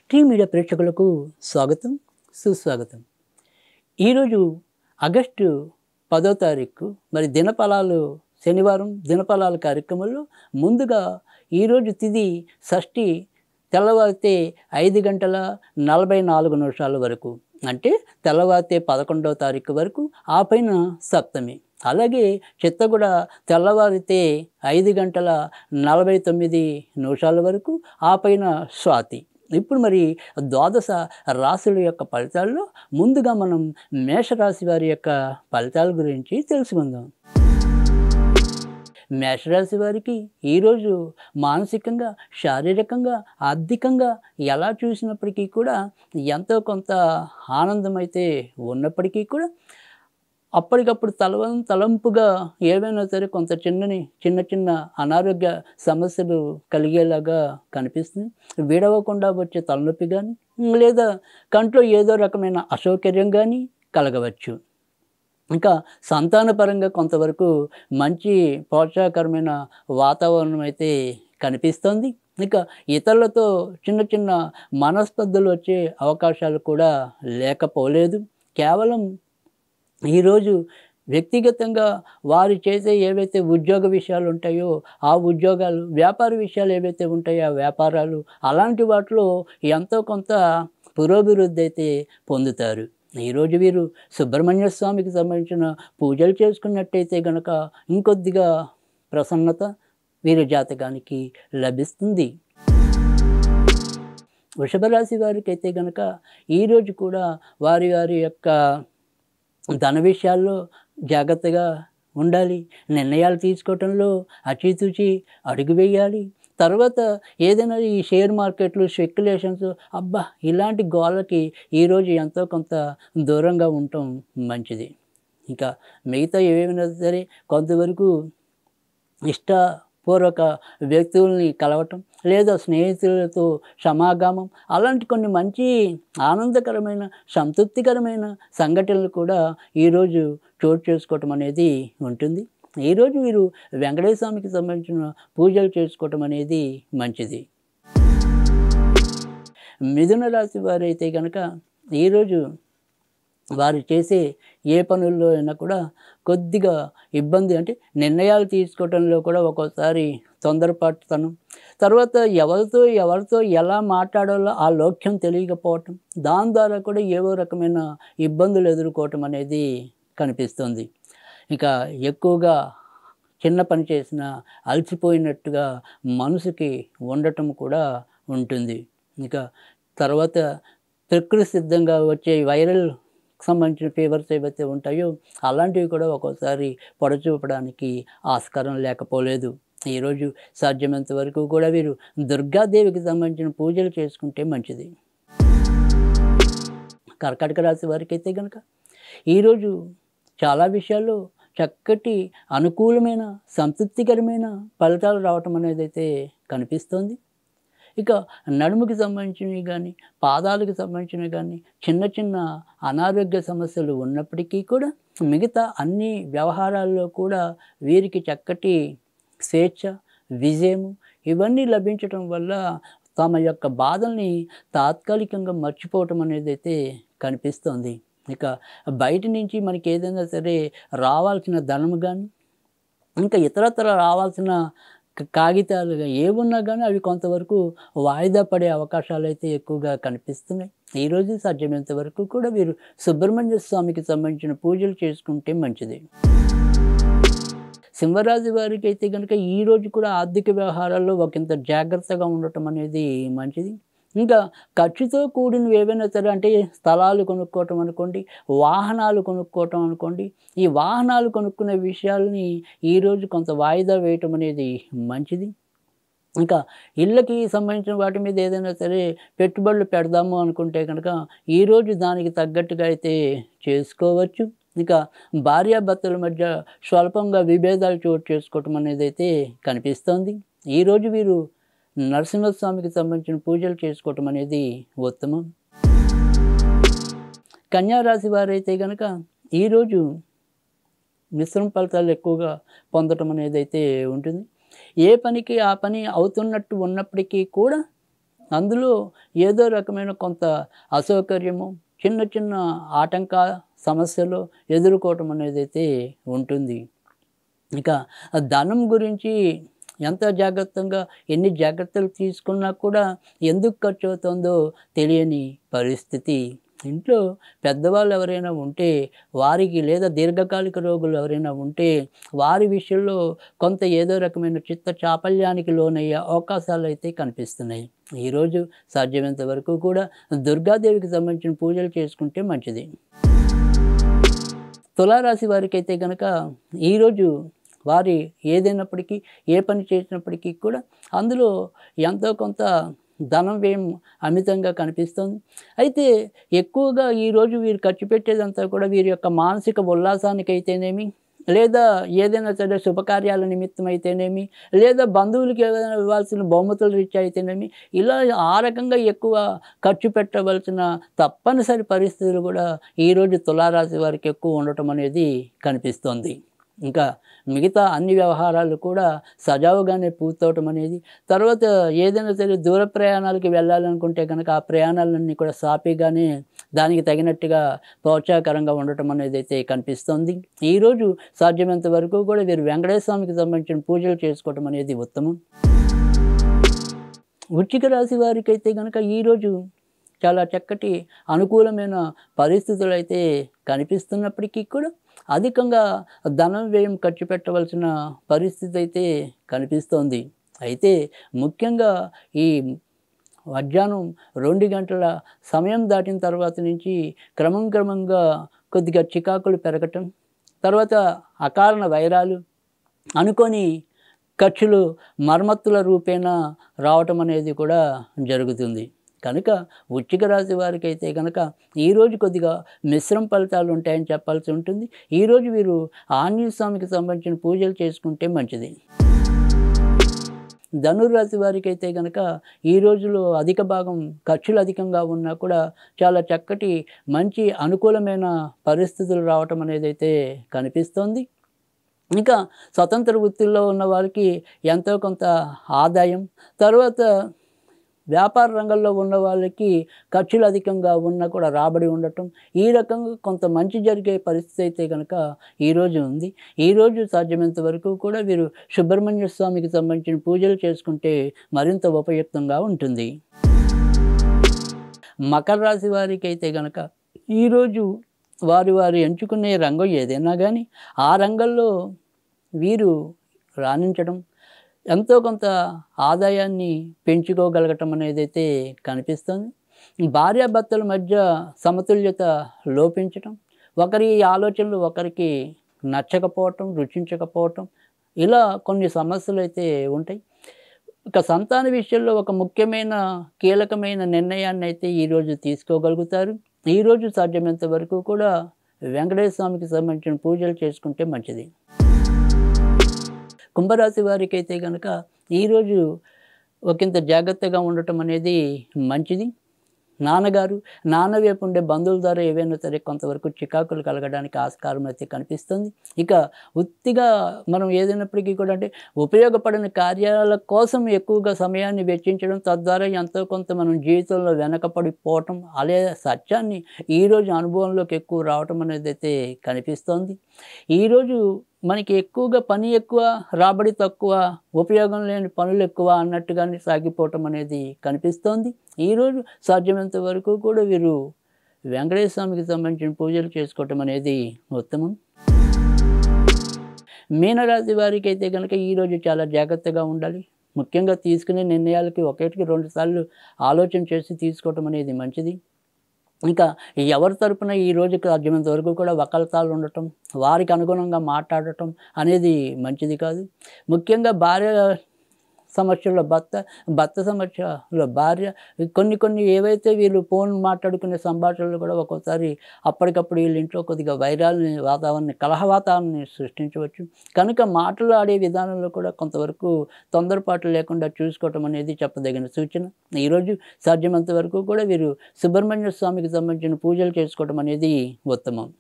Tea media ప్రేక్షకులకు స్వాగతం, సుస్వాగతం. ఈరోజు ఆగస్టు 10వ తారీఖు మరి దినఫలాలు శనివారం దినఫలాల కార్యక్రమంలో ముందుగా ఈరోజు తిథి షష్ఠి తెల్లవారితే 5:44 వరకు, అంటే తెల్లవారితే 11వ తారీఖు వరకు, ఆ పైన సప్తమి. అలాగే చిత్తగూడ తెల్లవారితే 5:49 వరకు, ఆ పైన స్వాతి. ఇప్పుడు మరి ద్వాదశ రాశుల యొక్క ఫలితాల్లో ముందుగా మనం మేషరాశి వారి యొక్క ఫలితాల గురించి తెలుసుకుందాం. మేషరాశి వారికి ఈరోజు మానసికంగా, శారీరకంగా, ఆర్థికంగా ఎలా చూసినప్పటికీ కూడా ఎంతో కొంత ఆనందం అయితే ఉన్నప్పటికీ కూడా అప్పటికప్పుడు తలంపుగా ఏవైనా సరే కొంత చిన్న చిన్న అనారోగ్య సమస్యలు కలిగేలాగా కనిపిస్తుంది. విడవకుండా వచ్చే తలనొప్పి కానీ, లేదా కంట్లో ఏదో రకమైన అసౌకర్యం కానీ కలగవచ్చు. ఇంకా సంతానపరంగా కొంతవరకు మంచి ప్రోత్సాహకరమైన వాతావరణం అయితే కనిపిస్తుంది. ఇక ఇతరులతో చిన్న మనస్పర్ధలు వచ్చే అవకాశాలు కూడా లేకపోలేదు. కేవలం ఈరోజు వ్యక్తిగతంగా వారు చేసే ఏవైతే ఉద్యోగ విషయాలు ఉంటాయో ఆ ఉద్యోగాలు, వ్యాపార విషయాలు ఏవైతే ఉంటాయో ఆ వ్యాపారాలు, అలాంటి వాటిలో ఎంతో కొంత పురోభివృద్ధి అయితే పొందుతారు. ఈరోజు వీరు సుబ్రహ్మణ్య స్వామికి సంబంధించిన పూజలు చేసుకున్నట్టయితే గనక ఇంకొద్దిగా ప్రసన్నత వీరి జాతకానికి లభిస్తుంది. వృషభ రాశి వారికి అయితే గనక ఈరోజు కూడా వారి యొక్క ధన విషయాల్లో జాగ్రత్తగా ఉండాలి. నిర్ణయాలు తీసుకోవటంలో అచితూచి అడుగు వేయాలి. తర్వాత ఏదైనా ఈ షేర్ మార్కెట్లు, స్పెక్యులేషన్స్, ఇలాంటి గోళ్ళకి ఈరోజు ఎంతో కొంత దూరంగా ఉండటం మంచిది. ఇంకా మిగతా ఏమైనా సరే కొంతవరకు ఇష్టపూర్వక వ్యక్తుల్ని కలవటం, లేదా స్నేహితులతో సమాగమం, అలాంటి కొన్ని మంచి ఆనందకరమైన, సంతృప్తికరమైన సంఘటనలు కూడా ఈరోజు చోటు చేసుకోవటం అనేది ఉంటుంది. ఈరోజు వీరు వెంకటేశ్వర స్వామికి సంబంధించిన పూజలు చేసుకోవటం అనేది మంచిది. మిథున రాశి వారైతే కనుక ఈరోజు వారు చేసే ఏ పనుల్లో అయినా కూడా కొద్దిగా ఇబ్బంది, అంటే నిర్ణయాలు తీసుకోవడంలో కూడా ఒక్కోసారి తొందరపాటుతనం, తర్వాత ఎవరితో ఎలా మాట్లాడాలో ఆ లోక్యం తెలియకపోవటం, దాని ద్వారా కూడా ఏవో రకమైన ఇబ్బందులు ఎదుర్కోవటం అనేది కనిపిస్తుంది. ఇక ఎక్కువగా చిన్న పని చేసినా అలసిపోయినట్టుగా మనసుకి ఉండటం కూడా ఉంటుంది. ఇక తర్వాత ప్రకృతి సిద్ధంగా వచ్చే వైరల్ సంబంధించిన ఫీవర్స్ ఏవైతే ఉంటాయో అలాంటివి కూడా ఒక్కోసారి పొడచూపడానికి ఆస్కారం లేకపోలేదు. ఈరోజు సాధ్యమైనంత వరకు కూడా వీరు దుర్గాదేవికి సంబంధించిన పూజలు చేసుకుంటే మంచిది. కర్కాటక రాశి వారికి అయితే కనుక ఈరోజు చాలా విషయాల్లో చక్కటి అనుకూలమైన, సంతృప్తికరమైన ఫలితాలు రావటం అనేది అయితే కనిపిస్తోంది. ఇక నడుముకి సంబంధించినవి కానీ, పాదాలకు సంబంధించినవి కానీ చిన్న అనారోగ్య సమస్యలు ఉన్నప్పటికీ కూడా మిగతా అన్ని వ్యవహారాల్లో కూడా వీరికి చక్కటి స్వేచ్ఛ, విజయము ఇవన్నీ లభించటం వల్ల తమ యొక్క బాధల్ని తాత్కాలికంగా మర్చిపోవటం అనేది అయితే కనిపిస్తోంది. ఇక బయట నుంచి మనకి ఏదైనా సరే రావాల్సిన ధనము కానీ, ఇంకా ఇతరత్ర రావాల్సిన కాగితాలుగా ఏమున్నా కానీ అవి కొంతవరకు వాయిదా పడే అవకాశాలు అయితే ఎక్కువగా కనిపిస్తున్నాయి. ఈరోజు సాధ్యమైనంత వరకు కూడా వీరు సుబ్రహ్మణ్య స్వామికి సంబంధించిన పూజలు చేసుకుంటే మంచిది. సింహరాశి వారికి అయితే కనుక ఈరోజు కూడా ఆర్థిక వ్యవహారాల్లో ఒకంత జాగ్రత్తగా ఉండటం అనేది మంచిది. ఇంకా ఖర్చుతో కూడినవి ఏవైనా సరే, అంటే స్థలాలు కొనుక్కోవటం అనుకోండి, వాహనాలు కొనుక్కోవటం అనుకోండి, ఈ వాహనాలు కొనుక్కునే విషయాల్ని ఈరోజు కొంత వాయిదా వేయటం అనేది మంచిది. ఇంకా ఇళ్ళకి సంబంధించిన వాటి మీద ఏదైనా సరే పెట్టుబడులు పెడదాము అనుకుంటే కనుక ఈరోజు దానికి తగ్గట్టుగా అయితే చేసుకోవచ్చు. ఇక భార్యాభర్తల మధ్య స్వల్పంగా విభేదాలు చోటు చేసుకోవటం అనేది అయితే కనిపిస్తోంది. ఈరోజు వీరు నరసింహస్వామికి సంబంధించిన పూజలు చేసుకోవటం అనేది ఉత్తమం. కన్యారాశి వారైతే కనుక ఈరోజు మిశ్రమ ఫలితాలు ఎక్కువగా పొందటం అనేది అయితే ఉంటుంది. ఏ పనికి ఆ పని అవుతున్నట్టు ఉన్నప్పటికీ కూడా అందులో ఏదో రకమైన కొంత అసౌకర్యము, చిన్న చిన్న ఆటంక సమస్యలు ఎదుర్కోవటం అనేదైతే ఉంటుంది. ఇక ధనం గురించి ఎంత జాగ్రత్తగా ఎన్ని జాగ్రత్తలు తీసుకున్నా కూడా ఎందుకు ఖర్చు అవుతుందో తెలియని పరిస్థితి. ఇంట్లో పెద్దవాళ్ళు ఎవరైనా ఉంటే వారికి, లేదా దీర్ఘకాలిక రోగులు ఎవరైనా ఉంటే వారి విషయంలో కొంత ఏదో రకమైన చిత్త చాపల్యానికి లోనయ్యే అవకాశాలు అయితే కనిపిస్తున్నాయి. ఈరోజు సాధ్యమైనంత వరకు కూడా దుర్గాదేవికి సంబంధించిన పూజలు చేసుకుంటే మంచిది. తులారాశి వారికైతే కనుక ఈరోజు వారి ఏదైనప్పటికీ, ఏ పని చేసినప్పటికీ కూడా అందులో ఎంతో కొంత ధనం వ్యయం అమితంగా కనిపిస్తుంది. అయితే ఎక్కువగా ఈరోజు వీరు ఖర్చు పెట్టేదంతా కూడా వీరి యొక్క మానసిక ఉల్లాసానికైతేనేమి, లేదా ఏదైనా సరే శుభకార్యాల నిమిత్తం అయితేనేమి, లేదా బంధువులకి ఏదైనా ఇవ్వాల్సిన బహుమతుల రీత్యా అయితేనేమి, ఇలా ఆ రకంగా ఎక్కువ ఖర్చు పెట్టవలసిన తప్పనిసరి పరిస్థితులు కూడా ఈరోజు తులారాశి వారికి ఎక్కువ ఉండటం అనేది కనిపిస్తోంది. ఇంకా మిగతా అన్ని వ్యవహారాలు కూడా సజావుగానే పూర్తవటం అనేది, తర్వాత ఏదైనా సరే దూర ప్రయాణాలకి వెళ్ళాలనుకుంటే కనుక ఆ ప్రయాణాలన్నీ కూడా సాఫీగానే దానికి తగినట్టుగా ప్రోత్సాహకరంగా ఉండటం అనేది అయితే కనిపిస్తుంది. ఈరోజు సాధ్యమైనంత వరకు కూడా వీరు వెంకటేశ్వర స్వామికి సంబంధించిన పూజలు చేసుకోవటం అనేది ఉత్తమం. వృశ్చిక రాశి వారికి అయితే కనుక ఈరోజు చాలా చక్కటి అనుకూలమైన పరిస్థితులు అయితే కనిపిస్తున్నప్పటికీ కూడా అధికంగా ధనం వ్యయం ఖర్చు పెట్టవలసిన పరిస్థితి అయితే కనిపిస్తోంది. అయితే ముఖ్యంగా ఈ మధ్యాహ్నం 2 గంటల సమయం దాటిన తర్వాత నుంచి క్రమంగా కొద్దిగా చికాకులు పెరగటం, తర్వాత అకారణ వైరాలు, అనుకోని ఖర్చులు మరమ్మతుల రూపేణా రావటం అనేది కూడా జరుగుతుంది. కనుక వృశ్చిక రాశి వారికి అయితే కనుక ఈరోజు కొద్దిగా మిశ్రమ ఫలితాలు ఉంటాయని చెప్పాల్సి ఉంటుంది. ఈరోజు వీరు ఆంజనేయ స్వామికి సంబంధించిన పూజలు చేసుకుంటే మంచిది. ధనుర్రాశి వారికి అయితే కనుక ఈ రోజులో అధిక భాగం ఖర్చులు అధికంగా ఉన్నా కూడా చాలా చక్కటి మంచి అనుకూలమైన పరిస్థితులు రావటం అనేది అయితే కనిపిస్తోంది. ఇంకా స్వతంత్ర వృత్తుల్లో ఉన్న వారికి ఎంతో కొంత ఆదాయం, తర్వాత వ్యాపార రంగంలో ఉన్న వాళ్ళకి ఖర్చులు అధికంగా ఉన్నా కూడా రాబడి ఉండటం, ఈ రకంగా కొంత మంచి జరిగే పరిస్థితి అయితే కనుక ఈరోజు ఉంది. ఈరోజు సాధ్యమైనంత వరకు కూడా వీరు సుబ్రహ్మణ్య స్వామికి సంబంధించిన పూజలు చేసుకుంటే మరింత ఉపయుక్తంగా ఉంటుంది. మకర రాశి వారికి అయితే కనుక ఈరోజు వారి ఎంచుకునే రంగం ఏదైనా కానీ ఆ రంగంలో వీరు రాణించడం, ఎంతో కొంత ఆదాయాన్ని పెంచుకోగలగటం అనేది అయితే కనిపిస్తుంది. భార్యాభర్తల మధ్య సమతుల్యత లోపించటం, ఒకరి ఆలోచనలు ఒకరికి నచ్చకపోవటం, రుచించకపోవటం, ఇలా కొన్ని సమస్యలు అయితే ఉంటాయి. ఇక సంతాన విషయంలో ఒక ముఖ్యమైన కీలకమైన నిర్ణయాన్ని అయితే ఈరోజు తీసుకోగలుగుతారు. ఈరోజు సాధ్యమైనంత వరకు కూడా వెంకటేశ్వర స్వామికి సంబంధించిన పూజలు చేసుకుంటే మంచిది. కుంభరాశి వారికి అయితే కనుక ఈరోజు ఒకంత జాగ్రత్తగా ఉండటం అనేది మంచిది. నాన్న వైపు ఉండే బంధువుల ద్వారా ఏవైనా సరే కొంతవరకు చికాకులు కలగడానికి ఆస్కారం అయితే కనిపిస్తుంది. ఇక ఉత్తిగా మనం ఏదైనప్పటికీ కూడా అంటే ఉపయోగపడని కార్యాల కోసం ఎక్కువగా సమయాన్ని వెచ్చించడం, తద్వారా ఎంతో కొంత మనం జీవితంలో వెనకపడిపోవటం అనే సత్యాన్ని ఈరోజు అనుభవంలోకి ఎక్కువ రావటం అనేది అయితే కనిపిస్తోంది. ఈరోజు మనకి ఎక్కువగా పని ఎక్కువ, రాబడి తక్కువ, ఉపయోగం లేని పనులు ఎక్కువ అన్నట్టుగానే సాగిపోవటం అనేది కనిపిస్తోంది. ఈరోజు సాధ్యమైనంత వరకు కూడా వీరు వెంకటేశ్వర స్వామికి సంబంధించిన పూజలు చేసుకోవటం అనేది ఉత్తమం. మీనరాశి వారికి అయితే కనుక ఈరోజు చాలా జాగ్రత్తగా ఉండాలి. ముఖ్యంగా తీసుకునే నిర్ణయాలకి 1-2 సార్లు ఆలోచన చేసి తీసుకోవటం అనేది మంచిది. ఇంకా ఎవరి తరపున ఈ రోజుకి సాధ్యమైనంత వరకు కూడా వకాల్తాలు ఉండటం, వారికి అనుగుణంగా మాట్లాడటం అనేది మంచిది కాదు. ముఖ్యంగా భార్య సమస్యల్లో భర్త సమస్యలో భార్య, కొన్ని ఏవైతే వీళ్ళు ఫోన్ మాట్లాడుకునే సంభాషణలు కూడా ఒక్కోసారి అప్పటికప్పుడు వీళ్ళ ఇంట్లో కొద్దిగా కలహ వాతావరణాన్ని సృష్టించవచ్చు. కనుక మాట్లాడే విధానంలో కూడా కొంతవరకు తొందరపాటు లేకుండా చూసుకోవటం అనేది చెప్పదగిన సూచన. ఈరోజు సాధ్యమైనంత వరకు కూడా వీరు సుబ్రహ్మణ్య స్వామికి సంబంధించిన పూజలు చేసుకోవడం అనేది ఉత్తమం.